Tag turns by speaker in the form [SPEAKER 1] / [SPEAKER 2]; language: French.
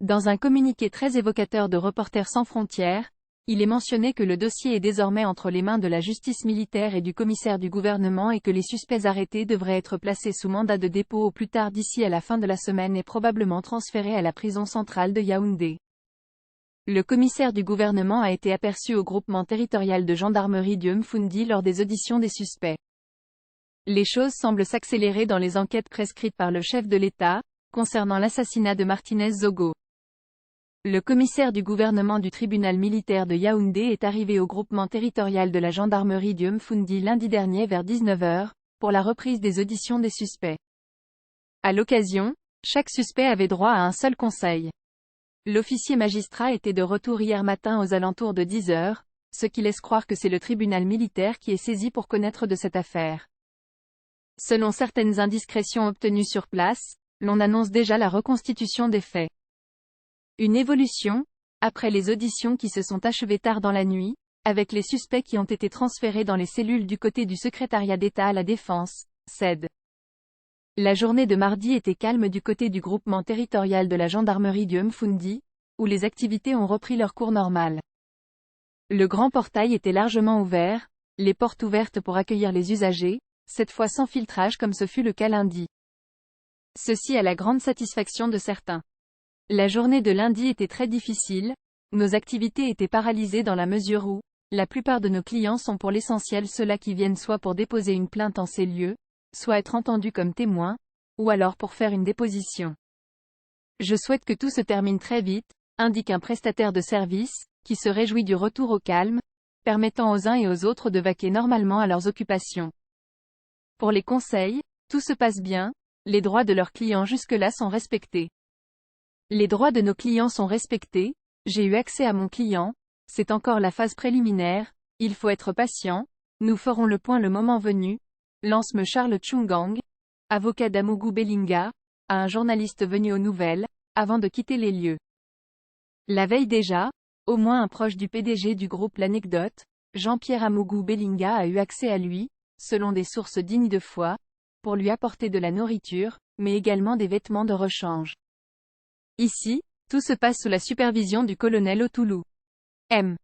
[SPEAKER 1] Dans un communiqué très évocateur de Reporters sans frontières, il est mentionné que le dossier est désormais entre les mains de la justice militaire et du commissaire du gouvernement et que les suspects arrêtés devraient être placés sous mandat de dépôt au plus tard d'ici à la fin de la semaine et probablement transférés à la prison centrale de Yaoundé. Le commissaire du gouvernement a été aperçu au groupement territorial de gendarmerie du Mfundi lors des auditions des suspects. Les choses semblent s'accélérer dans les enquêtes prescrites par le chef de l'État, concernant l'assassinat de Martinez Zogo. Le commissaire du gouvernement du tribunal militaire de Yaoundé est arrivé au groupement territorial de la gendarmerie du Mfundi lundi dernier vers 19 h, pour la reprise des auditions des suspects. À l'occasion, chaque suspect avait droit à un seul conseil. L'officier magistrat était de retour hier matin aux alentours de 10 h, ce qui laisse croire que c'est le tribunal militaire qui est saisi pour connaître de cette affaire. Selon certaines indiscrétions obtenues sur place, l'on annonce déjà la reconstitution des faits. Une évolution, après les auditions qui se sont achevées tard dans la nuit, avec les suspects qui ont été transférés dans les cellules du côté du secrétariat d'État à la Défense, SED. La journée de mardi était calme du côté du groupement territorial de la gendarmerie du Mfundi, où les activités ont repris leur cours normal. Le grand portail était largement ouvert, les portes ouvertes pour accueillir les usagers, cette fois sans filtrage comme ce fut le cas lundi. Ceci à la grande satisfaction de certains. La journée de lundi était très difficile, nos activités étaient paralysées dans la mesure où, la plupart de nos clients sont pour l'essentiel ceux-là qui viennent soit pour déposer une plainte en ces lieux, soit être entendus comme témoins, ou alors pour faire une déposition. Je souhaite que tout se termine très vite, indique un prestataire de service, qui se réjouit du retour au calme, permettant aux uns et aux autres de vaquer normalement à leurs occupations. Pour les conseils, tout se passe bien, les droits de leurs clients jusque-là sont respectés. Les droits de nos clients sont respectés, j'ai eu accès à mon client, c'est encore la phase préliminaire, il faut être patient, nous ferons le point le moment venu, lance-me Charles Chungang, avocat d'Amougou Belinga, à un journaliste venu aux nouvelles, avant de quitter les lieux. La veille déjà, au moins un proche du PDG du groupe L'Anecdote, Jean-Pierre Amougou Belinga a eu accès à lui, selon des sources dignes de foi, pour lui apporter de la nourriture, mais également des vêtements de rechange. Ici, tout se passe sous la supervision du colonel Otoulou. M.